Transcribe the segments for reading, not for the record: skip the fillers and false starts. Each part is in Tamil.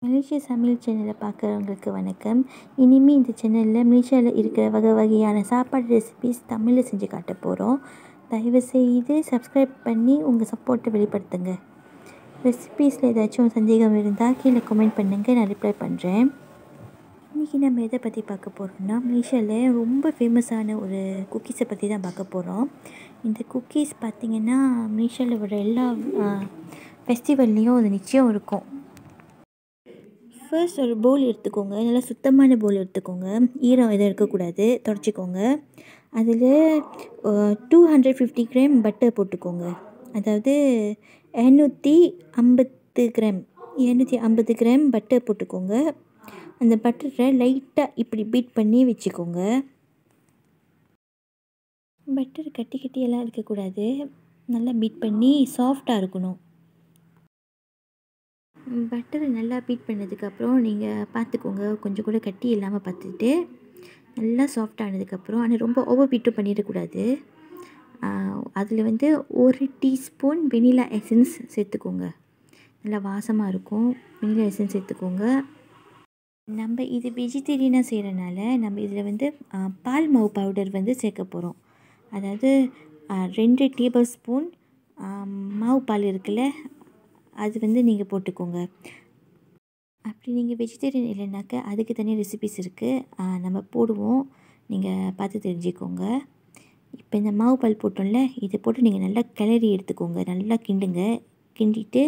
மலேசிய சமையல் சேனலை பார்க்குறவங்களுக்கு வணக்கம். இனிமேல் இந்த சேனலில் மலேசியாவில் இருக்கிற வகை வகையான சாப்பாடு ரெசிபீஸ் தமிழில் செஞ்சு காட்ட போகிறோம். தயவுசெய்து சப்ஸ்கிரைப் பண்ணி உங்கள் சப்போர்ட்டை வெளிப்படுத்துங்க. ரெசிபீஸில் ஏதாச்சும் சந்தேகம் இருந்தால் கீழே கமெண்ட் பண்ணுங்கள், நான் ரிப்ளை பண்ணுறேன். இன்றைக்கி நம்ம எதை பற்றி பார்க்க போகிறோம்னா, மலேசியாவில் ரொம்ப ஃபேமஸான ஒரு குக்கீஸை பற்றி தான் பார்க்க போகிறோம். இந்த குக்கீஸ் பார்த்திங்கன்னா மலேசியாவில் வர எல்லா ஃபெஸ்டிவல்லையும் அது நிச்சயம் இருக்கும். ஃபர்ஸ்ட் ஒரு பவுல் எடுத்துக்கோங்க. நல்லா சுத்தமான பவுல் எடுத்துக்கோங்க. ஈரம் எதுவும் இருக்கக்கூடாது, தொடச்சிக்கோங்க. அதில் 250 கிராம் பட்டர் போட்டுக்கோங்க. அதாவது 250 கிராம் பட்டர் போட்டுக்கோங்க. அந்த பட்டரை லைட்டாக இப்படி பீட் பண்ணி வச்சுக்கோங்க. பட்டர் கட்டி கட்டியெல்லாம் இருக்கக்கூடாது, நல்லா பீட் பண்ணி சாஃப்டாக இருக்கணும். பட்டரை நல்லா பீட் பண்ணதுக்கப்புறம் நீங்கள் பார்த்துக்கோங்க, கொஞ்சம் கூட கட்டி இல்லாமல் பார்த்துட்டு நல்லா சாஃப்ட் ஆனதுக்கப்புறம், ஆனால் ரொம்ப ஓவர் பீட்டும் பண்ணிடக்கூடாது. அதில் 1 டீஸ்பூன் வெனிலா எசன்ஸ் சேர்த்துக்கோங்க. நல்லா வாசமாக இருக்கும். வெனிலா எசன்ஸ் சேர்த்துக்கோங்க. நம்ம இது வெஜிடேரியனாக செய்கிறனால நம்ம இதில் பால் மாவு பவுடர் சேர்க்க போகிறோம். அதாவது 2 டேபிள் ஸ்பூன் மாவு பால் இருக்குல்ல, அது நீங்கள் போட்டுக்கோங்க. அப்படி நீங்கள் வெஜிடேரியன் இல்லைனாக்கா அதுக்கு தனியாக ரெசிபிஸ் இருக்குது, நம்ம போடுவோம், நீங்கள் பார்த்து தெரிஞ்சுக்கோங்க. இப்போ இந்த மாவு பால் போட்டோம்ல, இதை போட்டு நீங்கள் நல்லா கிளறி எடுத்துக்கோங்க. நல்லா கிண்டுங்க. கிண்டிட்டு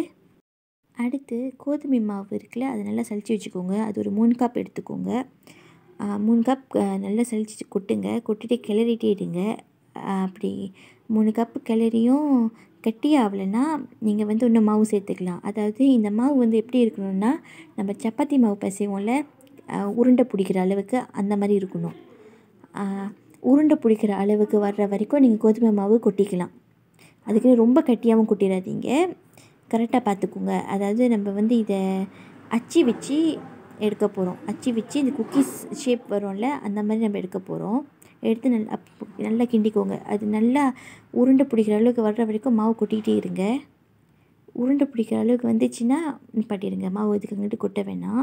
அடுத்து கோதுமை மாவு இருக்குல்ல, அதை நல்லா சலிச்சு வச்சுக்கோங்க. அது ஒரு 3 கப் எடுத்துக்கோங்க. 3 கப் நல்லா சலிச்சு கொட்டுங்க. கொட்டிட்டு கிளறிட்டே இருங்க. அப்படி 3 கப்பு கிளறியும் கட்டி ஆகலைன்னா நீங்கள் இன்னும் மாவு சேர்த்துக்கலாம். அதாவது இந்த மாவு எப்படி இருக்கணும்னா, நம்ம சப்பாத்தி மாவு பிசைவோம்ல, உருண்டை பிடிக்கிற அளவுக்கு அந்த மாதிரி இருக்கணும். உருண்டை பிடிக்கிற அளவுக்கு வர்ற வரைக்கும் நீங்கள் கோதுமை மாவு கொட்டிக்கலாம். அதுக்கு ரொம்ப கட்டியாகவும் கொட்டிடாதீங்க, கரெக்டாக பார்த்துக்கோங்க. அதாவது நம்ம இதை அச்சு வச்சு எடுக்க போகிறோம். அச்சு வச்சு இந்த குக்கீஸ் ஷேப் வரும்ல, அந்த மாதிரி நம்ம எடுக்க போகிறோம். எடுத்து நல்லா கிண்டிக்கோங்க. அது நல்லா உருண்டை பிடிக்கிற அளவுக்கு வர்ற வரைக்கும் மாவு கொட்டிகிட்டே இருங்க. உருண்டை பிடிக்கிற அளவுக்கு வந்துச்சுன்னா நிப்பாட்டிடுங்க. மாவு இதுக்குங்கிட்டு கொட்ட வேணாம்.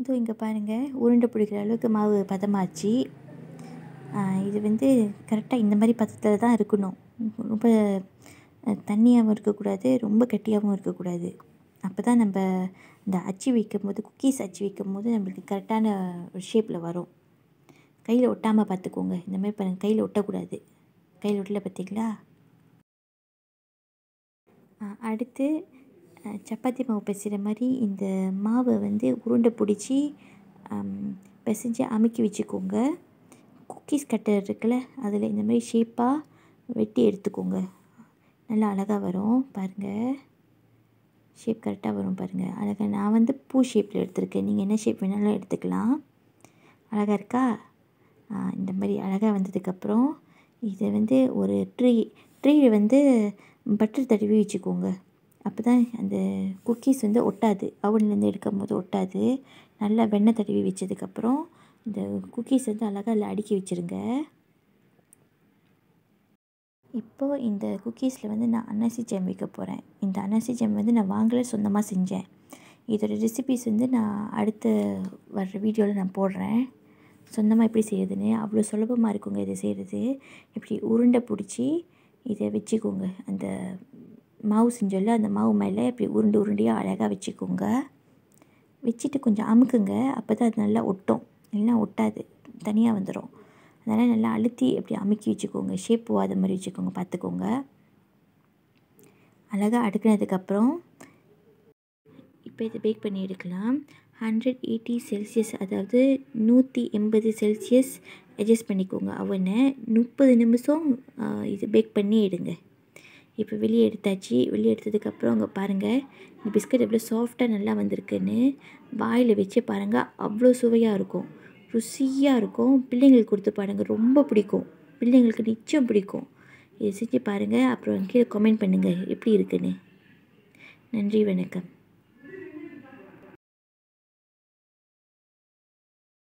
இதோ இங்கே பாருங்கள், உருண்டை பிடிக்கிற அளவுக்கு மாவு பதமாச்சு. இது கரெக்டாக இந்த மாதிரி பதத்தில் தான் இருக்கணும். ரொம்ப தண்ணியாகவும் இருக்கக்கூடாது, ரொம்ப கட்டியாகவும் இருக்கக்கூடாது. அப்போ தான் நம்ம இந்த அச்சு வைக்கும்போது, குக்கீஸ் அச்சு வைக்கும்போது நம்மளுக்கு கரெக்டான ஒரு ஷேப்பில் வரும். கையில் ஒட்டாமல் பார்த்துக்கோங்க. இந்த மாதிரி பாருங்கள், கையில் ஒட்டக்கூடாது. கையில் ஒட்டலை பார்த்தீங்களா? அடுத்து சப்பாத்தி மாவு பிசைகிற மாதிரி இந்த மாவை உருண்டை பிடிச்சி பிசைஞ்சு அமுக்கி வச்சுக்கோங்க. குக்கீஸ் கட்டர் இருக்குல்ல, அதில் இந்த மாதிரி ஷேப்பாக வெட்டி எடுத்துக்கோங்க. நல்லா அழகாக வரும் பாருங்கள். ஷேப் கரெக்டாக வரும் பாருங்கள். அழகாக நான் பூ ஷேப்பில் எடுத்திருக்கேன். நீங்கள் என்ன ஷேப் வேணாலும் எடுத்துக்கலாம். அழகாக இருக்கா? இந்த மாதிரி அழகாக வந்ததுக்கப்புறம் இதை ஒரு ட்ரீயில் பட்டர் தடவி வச்சுக்கோங்க. அப்போ தான் அந்த குக்கீஸ் ஒட்டாது. அவன்லேருந்து எடுக்கும் போது ஒட்டாது. நல்லா வெண்ணெய் தடவி வச்சதுக்கப்புறம் இந்த குக்கீஸ் அழகாக அதில் அடுக்கி வச்சுருங்க. இப்போது இந்த குக்கீஸில் நான் அன்னாசி ஜாம் வைக்க போகிறேன். இந்த அன்னாசி ஜாம் நான் வாங்கலை, சொந்தமாக செஞ்சேன். இதோட ரெசிபீஸ் நான் அடுத்த வர்ற வீடியோவில் நான் போடுறேன். சொந்தமாக எப்படி செய்யுதுன்னு அவ்வளோ சுலபமாக இருக்குங்க இதை செய்கிறது. இப்படி உருண்டை பிடிச்சி இதை வச்சுக்கோங்க. அந்த மாவு செஞ்சோல்ல, அந்த மாவு மேலே இப்படி உருண்டையாக அழகாக வச்சுக்கோங்க. வச்சுட்டு கொஞ்சம் அமுக்குங்க. அப்போ தான் அது நல்லா ஒட்டும், இல்லைன்னா ஒட்டாது, தனியாக வந்துடும். அதனால் நல்லா அழுத்தி அப்படி அமுக்கி வச்சுக்கோங்க. ஷேப் போகாத மாதிரி வச்சுக்கோங்க, பார்த்துக்கோங்க. அழகாக அடுக்கினதுக்கப்புறம் இப்போ இதை பேக் பண்ணி எடுக்கலாம். 180 செல்சியஸ், அதாவது 180 செல்சியஸ் அட்ஜஸ்ட் பண்ணிக்கோங்க. அவனை 30 நிமிஷம் இது பேக் பண்ணி எடுங்க. இப்போ வெளியே எடுத்தாச்சு. வெளியே எடுத்ததுக்கப்புறம் அங்கே பாருங்கள் இந்த பிஸ்கட் எவ்வளோ சாஃப்டாக நல்லா வந்திருக்குன்னு. வாயில் வச்சு பாருங்கள், அவ்வளோ சுவையாக இருக்கும், ருசியாக இருக்கும். பிள்ளைங்களுக்கு கொடுத்து பாருங்கள், ரொம்ப பிடிக்கும். பிள்ளைங்களுக்கு நிச்சயம் பிடிக்கும். இதை செஞ்சு பாருங்கள். அப்புறம் கீழே கமெண்ட் பண்ணுங்கள் எப்படி இருக்குன்னு. நன்றி, வணக்கம்.